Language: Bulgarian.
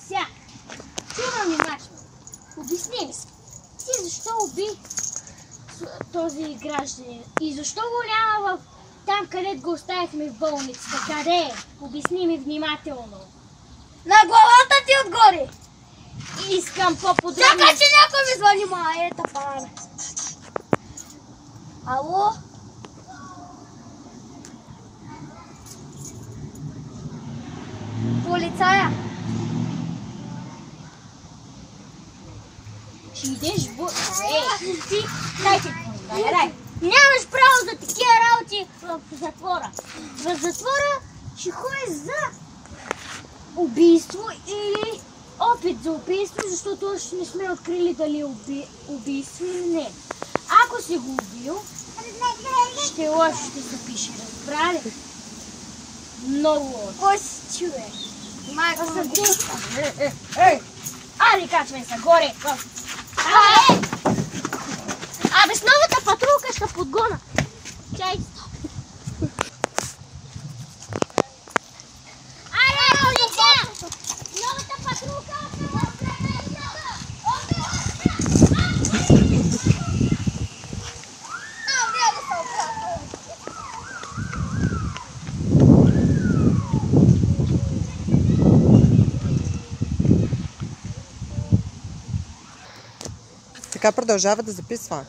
Сега, чувам внимателно. Обясни ми се. Ти защо уби този гражданин? И защо го няма там, където го оставихме в болницата? Къде е? Обясни ми внимателно. На главата ти отгоре. Искам по-подробно. Чакай, че някой ми звъни, ета пара. Ало? Полицая? Ще идеш в... ти, дайте, дай. Нямаш право за такива работи в затвора. В затвора ще ходиш за убийство или опит за убийство, защото още не сме открили дали е убийство или не. Ако си го убил, ще лошо ще се пише, разбрали? Много лошо. Кой си човек? Майко съм ти. Ари, качвай се горе. Абе, с новата патрулка ще подгона. Чай, стоп. Аре, полиция! Новата патрулка! Така продължава да записва.